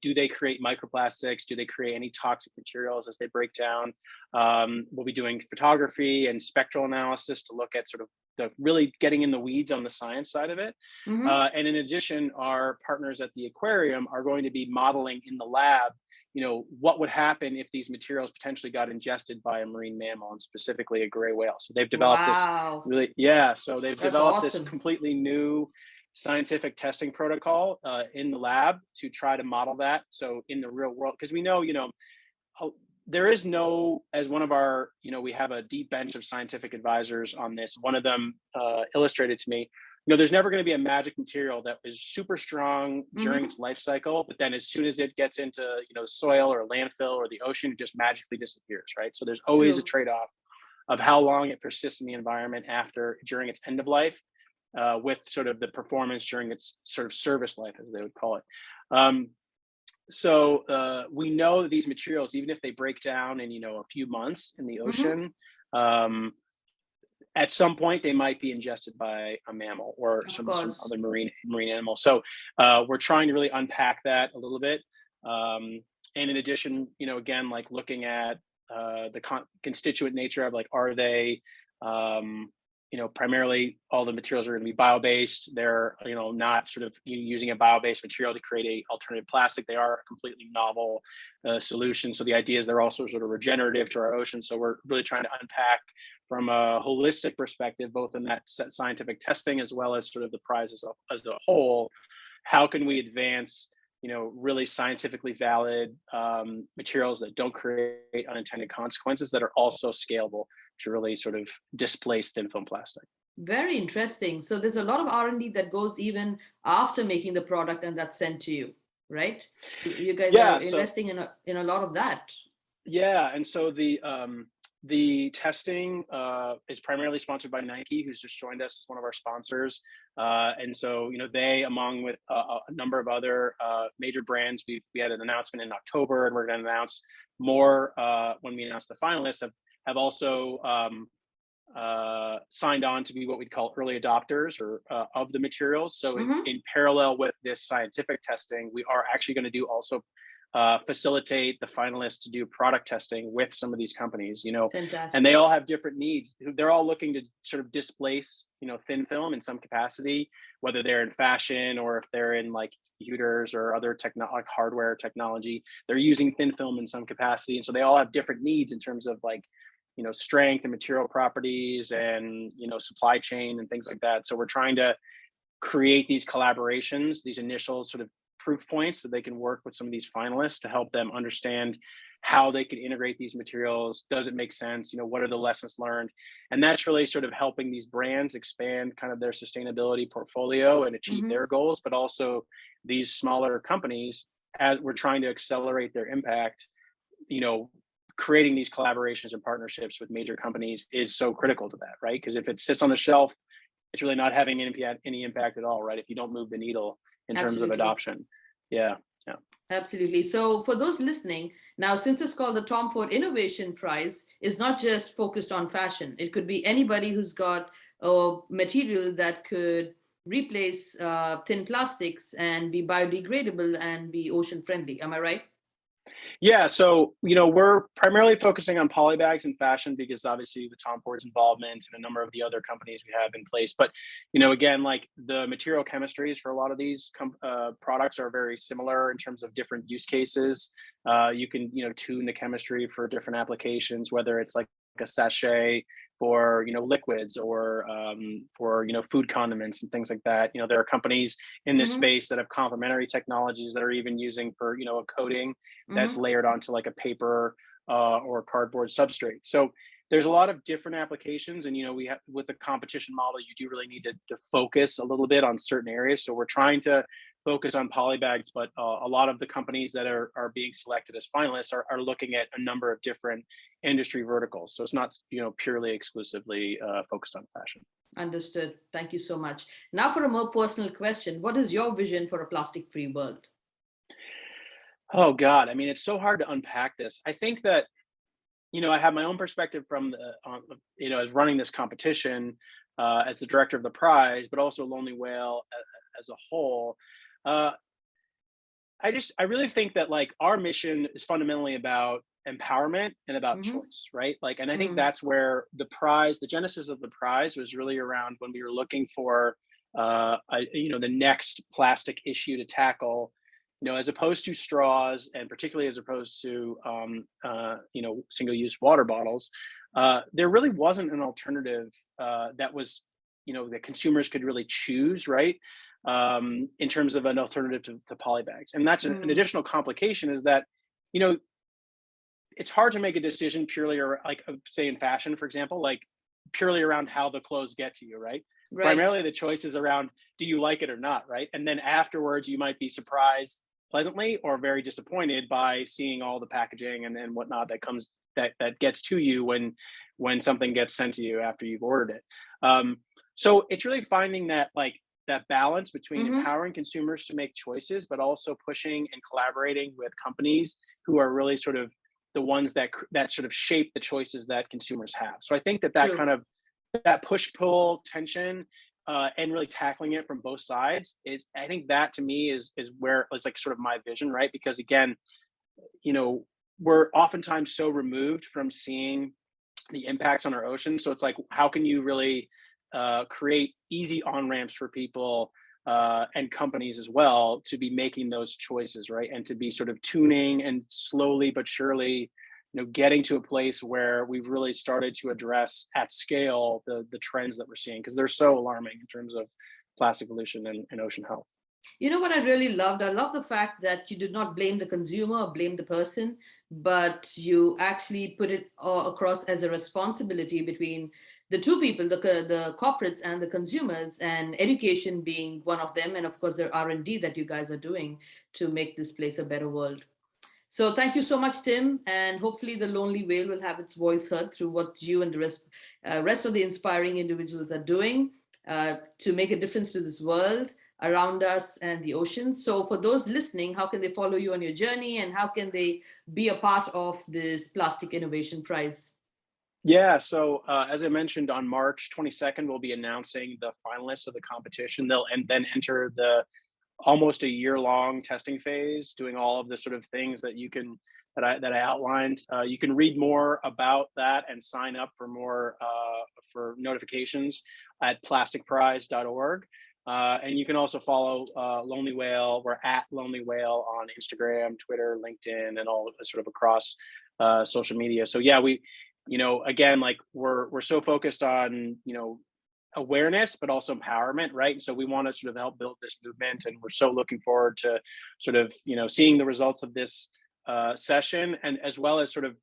Do they create microplastics? Do they create any toxic materials as they break down? We'll be doing photography and spectral analysis to look at sort of really getting in the weeds on the science side of it. And in addition, our partners at the aquarium are going to be modeling in the lab, what would happen if these materials potentially got ingested by a marine mammal, and specifically a gray whale. So they've developed this developed this completely new scientific testing protocol in the lab to try to model that. So in the real world, because we know, there is no, as one of our, we have a deep bench of scientific advisors on this. One of them illustrated to me, there's never going to be a magic material that is super strong during its life cycle, but then as soon as it gets into, soil or landfill or the ocean, it just magically disappears, right? So there's always a trade-off of how long it persists in the environment during its end of life, with sort of the performance during its sort of service life, as they would call it. So we know that these materials, even if they break down in, a few months in the ocean, at some point they might be ingested by a mammal or some other marine animal. So we're trying to really unpack that a little bit. And in addition, again, like looking at the constituent nature of, like, are they, primarily all the materials are going to be bio-based. They're, not sort of using a bio-based material to create a alternative plastic. They are a completely novel solution. So the idea is they're also sort of regenerative to our ocean. So we're really trying to unpack from a holistic perspective, both in that scientific testing as well as sort of the prize as a whole. How can we advance, really scientifically valid materials that don't create unintended consequences, that are also scalable to really sort of displace thin film plastic? Very interesting. So there's a lot of R&D that goes even after making the product and that's sent to you, right? You guys are investing in a lot of that. Yeah, and so the testing is primarily sponsored by Nike, who's just joined us as one of our sponsors. And so, they, along with a number of other major brands, we had an announcement in October, and we're going to announce more when we announce the finalists, have also signed on to be what we'd call early adopters or of the materials. So in parallel with this scientific testing, we are actually going to do also facilitate the finalists to do product testing with some of these companies, Fantastic. and they all have different needs. They're all looking to sort of displace, thin film in some capacity, whether they're in fashion or if they're in like computers or other like hardware technology. They're using thin film in some capacity. And so they all have different needs in terms of like, strength and material properties and, supply chain and things like that. So we're trying to create these collaborations, these initial sort of proof points that they can work with some of these finalists to help them understand how they can integrate these materials. Does it make sense? What are the lessons learned? And that's really sort of helping these brands expand kind of their sustainability portfolio and achieve their goals, but also these smaller companies, as we're trying to accelerate their impact, creating these collaborations and partnerships with major companies is so critical to that, right? Because if it sits on the shelf, it's really not having any impact at all, right? If you don't move the needle in terms of adoption. Yeah. Absolutely. So for those listening, now, since it's called the Tom Ford Innovation Prize, is not just focused on fashion. It could be anybody who's got a material that could replace thin plastics and be biodegradable and be ocean friendly. Am I right? Yeah, so we're primarily focusing on polybags and fashion because obviously the Tom Ford's involvement and a number of the other companies we have in place. But again, like the material chemistries for a lot of these products are very similar in terms of different use cases. You can tune the chemistry for different applications, whether it's like a sachet for liquids or for food condiments and things like that. There are companies in this space that have complementary technologies that are even using for a coating that's layered onto like a paper or cardboard substrate. So there's a lot of different applications, and we have, with the competition model, you do really need to focus a little bit on certain areas. So we're trying to focus on polybags, but a lot of the companies that are being selected as finalists are looking at a number of different industry verticals. So it's not purely exclusively focused on fashion. Understood. Thank you so much. Now for a more personal question, what is your vision for a plastic-free world? Oh God, I mean, it's so hard to unpack this. I think that I have my own perspective from the as running this competition as the director of the prize, but also Lonely Whale as a whole. I really think that like our mission is fundamentally about empowerment and about choice, right? Like, and I think that's where the genesis of the prize was really around when we were looking for the next plastic issue to tackle. As opposed to straws, and particularly as opposed to single-use water bottles, there really wasn't an alternative that was that consumers could really choose, right? In terms of an alternative to polybags. And that's an additional complication, is that it's hard to make a decision purely, or like say in fashion, for example, like purely around how the clothes get to you, right? Primarily the choice is around, do you like it or not, right? And then afterwards you might be surprised pleasantly or very disappointed by seeing all the packaging and whatnot that gets to you when something gets sent to you after you've ordered it. So it's really finding that balance between empowering consumers to make choices, but also pushing and collaborating with companies who are really sort of the ones that sort of shape the choices that consumers have. So I think that kind of that push-pull tension and really tackling it from both sides I think that to me is where it's like sort of my vision, right? Because again, we're oftentimes so removed from seeing the impacts on our ocean. So it's like, how can you really create easy on-ramps for people and companies as well to be making those choices, right? And to be sort of tuning and slowly but surely getting to a place where we've really started to address at scale the trends that we're seeing, because they're so alarming in terms of plastic pollution and ocean health. You know what I really loved? I love the fact that you did not blame the consumer or blame the person, but you actually put it across as a responsibility between the two people, the corporates and the consumers, and education being one of them. And of course, the R&D that you guys are doing to make this place a better world. So thank you so much, Tim. And hopefully the lonely whale will have its voice heard through what you and the rest of the inspiring individuals are doing to make a difference to this world around us and the ocean. So for those listening, how can they follow you on your journey, and how can they be a part of this Plastic Innovation Prize? Yeah, so as I mentioned, on March 22nd, we'll be announcing the finalists of the competition. They'll then enter the almost a year-long testing phase, doing all of the sort of things that you can that I outlined. You can read more about that and sign up for more for notifications at plasticprize.org. And you can also follow Lonely Whale. We're at Lonely Whale on Instagram, Twitter, LinkedIn, and all sort of across social media. So yeah, we, again, like we're so focused on, awareness, but also empowerment, right? And so we want to sort of help build this movement, and we're so looking forward to sort of, seeing the results of this session, and as well as sort of,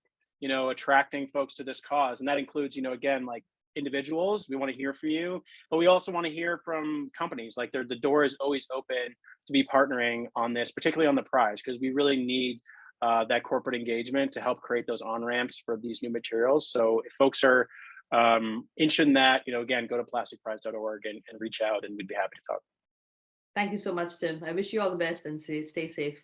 attracting folks to this cause. And that includes, again, like individuals. We want to hear from you, but we also want to hear from companies. Like the door is always open to be partnering on this, particularly on the prize, because we really need that corporate engagement to help create those on-ramps for these new materials. So if folks are interested in that, again, go to plasticprize.org and reach out, and we'd be happy to talk. Thank you so much, Tim. I wish you all the best and stay safe.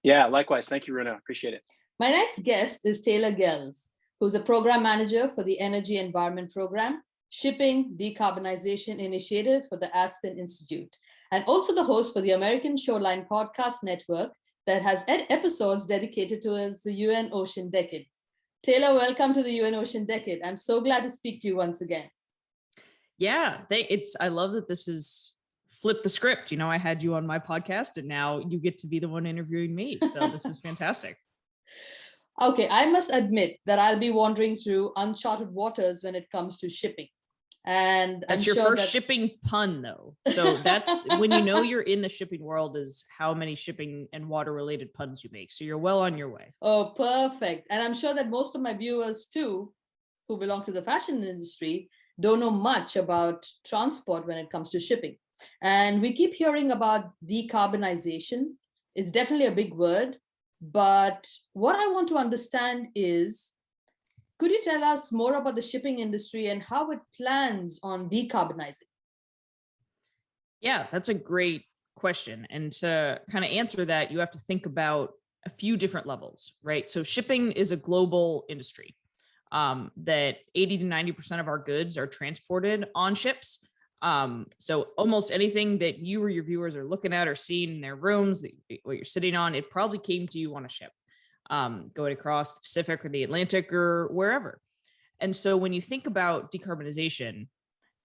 Yeah, likewise. Thank you, Runa. Appreciate it. My next guest is Taylor Gills, who's a program manager for the Energy Environment Program, Shipping Decarbonization Initiative for the Aspen Institute, and also the host for the American Shoreline Podcast Network that has episodes dedicated towards the UN Ocean Decade. Taylor, welcome to the UN Ocean Decade. I'm so glad to speak to you once again. Yeah, I love that this is flip the script. I had you on my podcast, and now you get to be the one interviewing me. So this is fantastic. Okay, I must admit that I'll be wandering through uncharted waters when it comes to shipping. And that's your first shipping pun, though. So that's when you're in the shipping world, is how many shipping and water related puns you make. So you're well on your way. Oh, perfect. And I'm sure that most of my viewers too, who belong to the fashion industry, don't know much about transport when it comes to shipping. And we keep hearing about decarbonization. It's definitely a big word. But what I want to understand is, could you tell us more about the shipping industry and how it plans on decarbonizing? Yeah, that's a great question. And to kind of answer that, you have to think about a few different levels, right? So shipping is a global industry that 80 to 90% of our goods are transported on ships. So almost anything that you or your viewers are looking at or seeing in their rooms, what you're sitting on, it probably came to you on a ship, going across the Pacific or the Atlantic or wherever. And so when you think about decarbonization,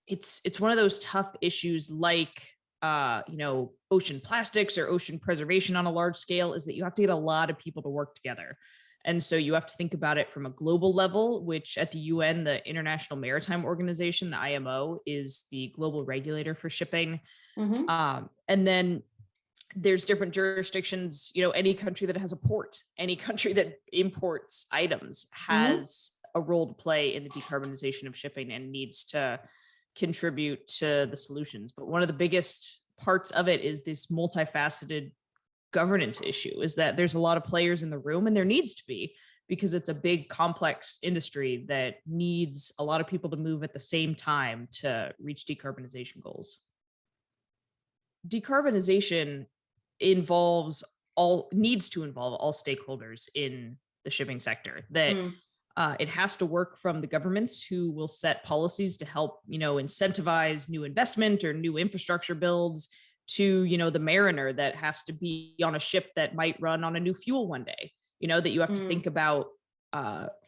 it's one of those tough issues like, ocean plastics or ocean preservation on a large scale, is that you have to get a lot of people to work together. And so you have to think about it from a global level, which at the UN, the International Maritime Organization, the IMO, is the global regulator for shipping. Mm-hmm. And then there's different jurisdictions, any country that has a port, any country that imports items has a role to play in the decarbonization of shipping and needs to contribute to the solutions. But one of the biggest parts of it is this multifaceted governance issue, is that there's a lot of players in the room, and there needs to be, because it's a big, complex industry that needs a lot of people to move at the same time to reach decarbonization goals. Decarbonization needs to involve all stakeholders in the shipping sector. That it has to work from the governments, who will set policies to help, incentivize new investment or new infrastructure builds, to, the mariner that has to be on a ship that might run on a new fuel one day, that you have to think about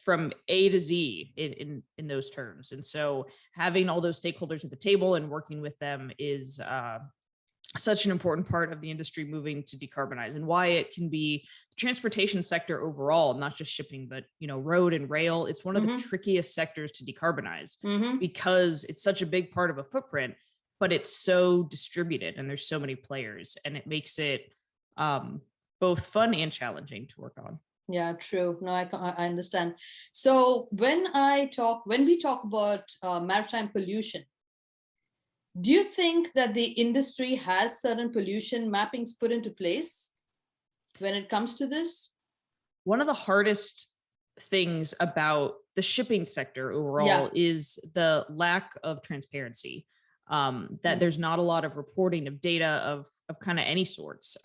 from A to Z in those terms. And so having all those stakeholders at the table and working with them is such an important part of the industry moving to decarbonize, and why it can be the transportation sector overall, not just shipping, but, road and rail. It's one of the trickiest sectors to decarbonize because it's such a big part of a footprint, but it's so distributed and there's so many players, and it makes it both fun and challenging to work on. Yeah, true. No, I understand. So when we talk about maritime pollution, do you think that the industry has certain pollution mappings put into place when it comes to this? one of the hardest things about the shipping sector overall is the lack of transparency. That there's not a lot of reporting of data of kind of any sorts.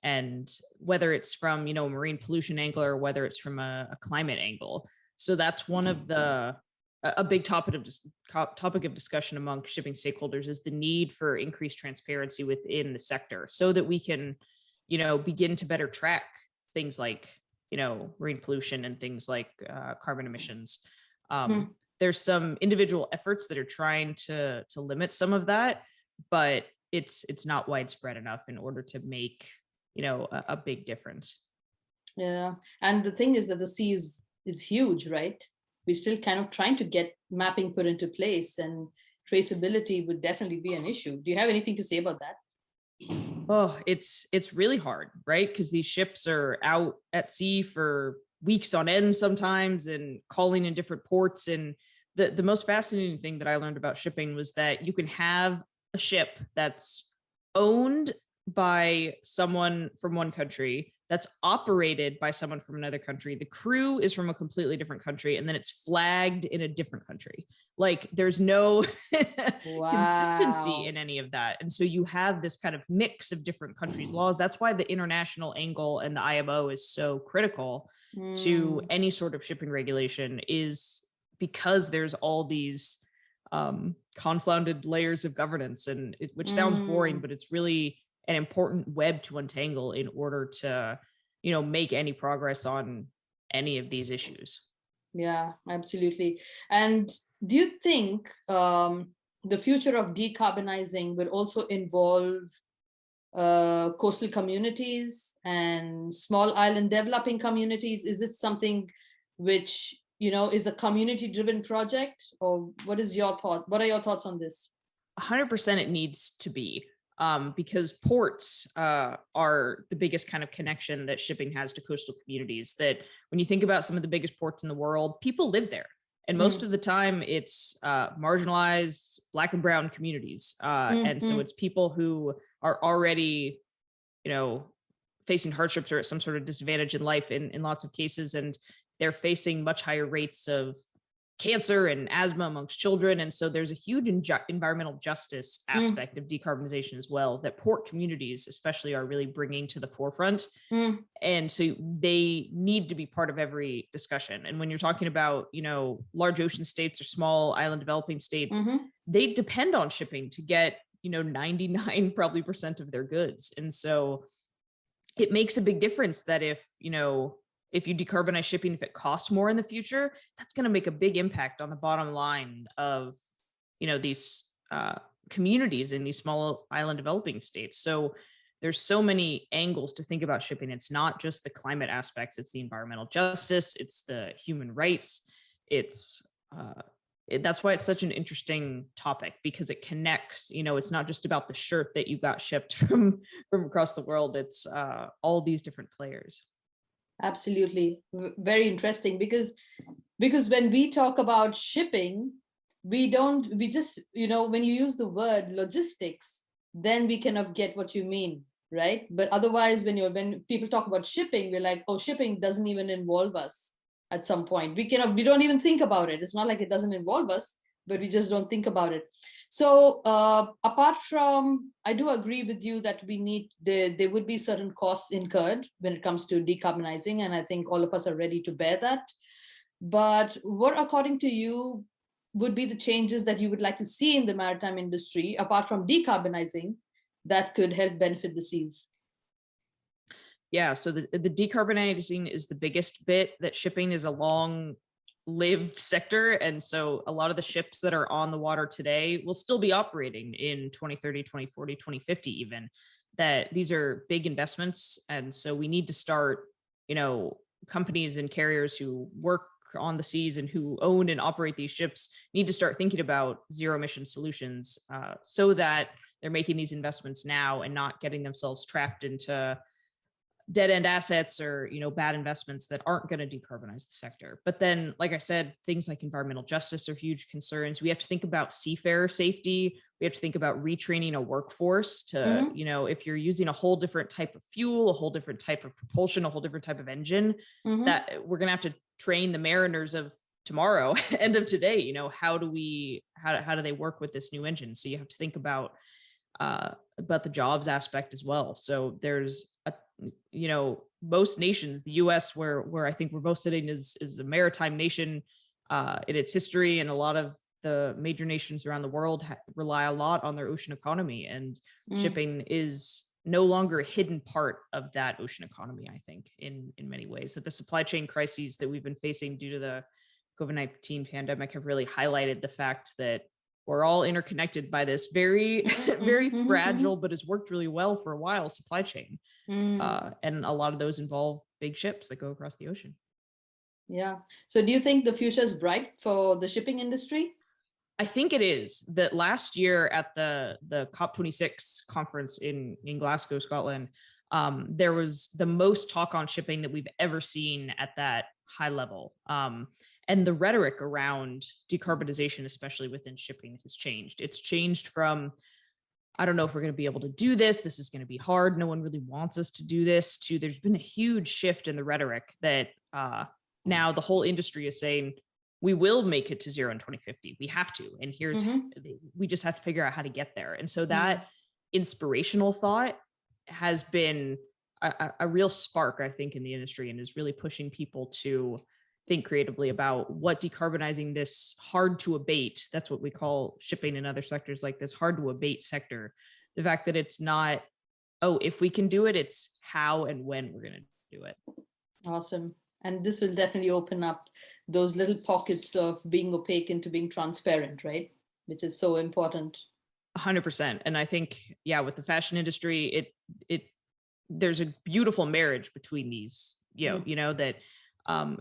And whether it's from, you know, a marine pollution angle or whether it's from a climate angle. So that's one of a big topic of discussion among shipping stakeholders is the need for increased transparency within the sector so that we can, you know, begin to better track things like, you know, marine pollution and things like carbon emissions. There's some individual efforts that are trying to limit some of that, but it's not widespread enough in order to make, you know, a big difference. Yeah, and the thing is that the sea is huge, right? We're still kind of trying to get mapping put into place, and traceability would definitely be an issue. Do you have anything to say about that? Oh, it's really hard, right? Because these ships are out at sea for weeks on end sometimes and calling in different ports. And the most fascinating thing that I learned about shipping was that you can have a ship that's owned by someone from one country, that's operated by someone from another country. The crew is from a completely different country, and then it's flagged in a different country. Like there's no consistency in any of that. And so you have this kind of mix of different countries' laws. That's why the international angle and the IMO is so critical to any sort of shipping regulation, is because there's all these confounded layers of governance, and which sounds boring, but it's really an important web to untangle in order to, you know, make any progress on any of these issues. Yeah, absolutely. And do you think the future of decarbonizing will also involve coastal communities and small island developing communities? Is it something which, you know, is a community-driven project, or what is your thought? What are your thoughts on this? 100% it needs to be. Because ports are the biggest kind of connection that shipping has to coastal communities. That when you think about some of the biggest ports in the world, people live there. And most of the time it's marginalized Black and brown communities. And so it's people who are already, you know, facing hardships or at some sort of disadvantage in life in lots of cases. And they're facing much higher rates of cancer and asthma amongst children. And so there's a huge environmental justice aspect of decarbonization as well, that port communities especially are really bringing to the forefront. And so they need to be part of every discussion. And when you're talking about, you know, large ocean states or small island developing states, they depend on shipping to get, you know, 99% probably of their goods. And so it makes a big difference that if, you know, if you decarbonize shipping, if it costs more in the future, that's going to make a big impact on the bottom line of, you know, these communities in these small island developing states. So there's so many angles to think about shipping. It's not just the climate aspects, it's the environmental justice, it's the human rights. It's that's why it's such an interesting topic, because it connects, you know, it's not just about the shirt that you got shipped from across the world. It's all these different players. Absolutely. Very interesting, because when we talk about shipping, we just, you know, when you use the word logistics, then we kind of get what you mean, right? But otherwise, when people talk about shipping, we're like, oh, shipping doesn't even involve us at some point. We don't even think about it. It's not like it doesn't involve us, but we just don't think about it. So apart from, I do agree with you that there would be certain costs incurred when it comes to decarbonizing, and I think all of us are ready to bear that. But what, according to you, would be the changes that you would like to see in the maritime industry, apart from decarbonizing, that could help benefit the seas? Yeah, so the decarbonizing is the biggest bit. That shipping is a long-lived sector, and so a lot of the ships that are on the water today will still be operating in 2030, 2040, 2050 even. That these are big investments, and so we need to start, you know, companies and carriers who work on the seas and who own and operate these ships need to start thinking about zero emission solutions, so that they're making these investments now and not getting themselves trapped into dead end assets or, bad investments that aren't going to decarbonize the sector. But then, like I said, things like environmental justice are huge concerns. We have to think about seafarer safety. We have to think about retraining a workforce to, if you're using a whole different type of fuel, a whole different type of propulsion, a whole different type of engine, that we're going to have to train the mariners of tomorrow, end of today, how do they work with this new engine? So you have to think about the jobs aspect as well. So there's most nations, the US, where I think we're both sitting is a maritime nation in its history, and a lot of the major nations around the world rely a lot on their ocean economy, and shipping is no longer a hidden part of that ocean economy, I think, in many ways. That the supply chain crises that we've been facing due to the COVID-19 pandemic have really highlighted the fact that we're all interconnected by this very, very fragile, but has worked really well for a while, supply chain. And a lot of those involve big ships that go across the ocean. Yeah. So do you think the future is bright for the shipping industry? I think it is. That last year at the COP26 conference in Glasgow, Scotland, there was the most talk on shipping that we've ever seen at that high level. And the rhetoric around decarbonization, especially within shipping, has changed. It's changed from, I don't know if we're going to be able to do this. This is going to be hard. No one really wants us to do this, to there's been a huge shift in the rhetoric that now the whole industry is saying, we will make it to zero in 2050. We have to. And we just have to figure out how to get there. And so that inspirational thought has been a real spark, I think, in the industry, and is really pushing people to think creatively about what decarbonizing this hard to abate, that's what we call shipping in other sectors like this, hard to abate sector. The fact that it's not, if we can do it, it's how and when we're going to do it. Awesome. And this will definitely open up those little pockets of being opaque into being transparent, right? Which is so important. 100%. And I think, with the fashion industry, there's a beautiful marriage between these, that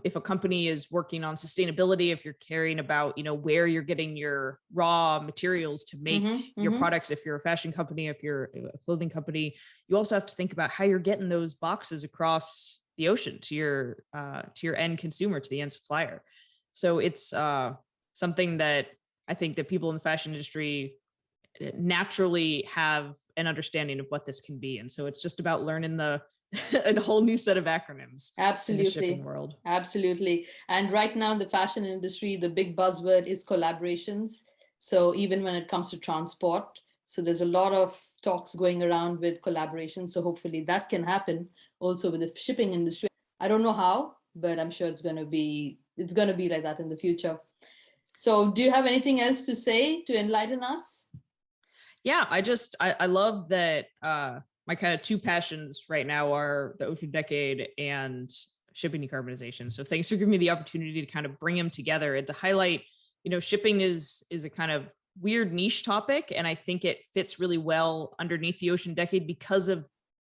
if a company is working on sustainability, if you're caring about, where you're getting your raw materials to make your products, if you're a fashion company, if you're a clothing company, you also have to think about how you're getting those boxes across the ocean to your end consumer, to the end supplier. So it's something that I think that people in the fashion industry naturally have an understanding of what this can be. And so it's just about learning a whole new set of acronyms. Absolutely. In the shipping world. Absolutely. And right now in the fashion industry, the big buzzword is collaborations. So even when it comes to transport, so there's a lot of talks going around with collaboration. So hopefully that can happen also with the shipping industry. I don't know how, but I'm sure it's going to be like that in the future. So do you have anything else to say to enlighten us? Yeah, I love that my kind of two passions right now are the ocean decade and shipping decarbonization. So thanks for giving me the opportunity to kind of bring them together and to highlight, shipping is a kind of weird niche topic. And I think it fits really well underneath the ocean decade because of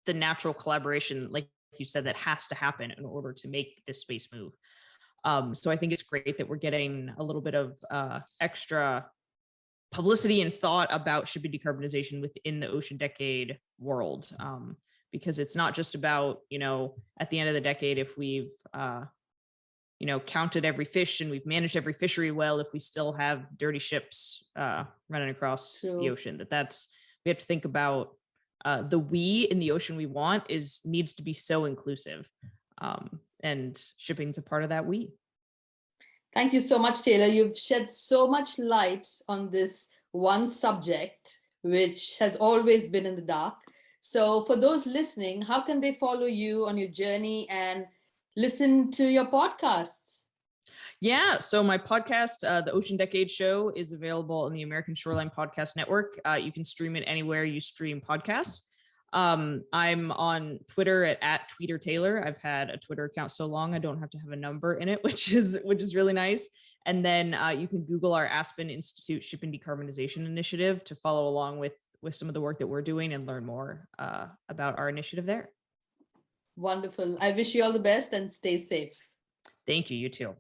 the natural collaboration, like you said, that has to happen in order to make this space move. So I think it's great that we're getting a little bit of extra publicity and thought about shipping decarbonization within the ocean decade world, because it's not just about, at the end of the decade, if we've, counted every fish and we've managed every fishery well, if we still have dirty ships running across the ocean, we have to think about the we in the ocean we want needs to be so inclusive, and shipping's a part of that we. Thank you so much, Taylor. You've shed so much light on this one subject, which has always been in the dark. So for those listening, how can they follow you on your journey and listen to your podcasts? Yeah, so my podcast, The Ocean Decade Show, is available on the American Shoreline Podcast Network. You can stream it anywhere you stream podcasts. I'm on Twitter at @TweeterTaylor. I've had a Twitter account so long I don't have to have a number in it, which is really nice. And then you can Google our Aspen Institute Shipping Decarbonization Initiative to follow along with some of the work that we're doing and learn more about our initiative there. Wonderful. I wish you all the best and stay safe. Thank you. You too.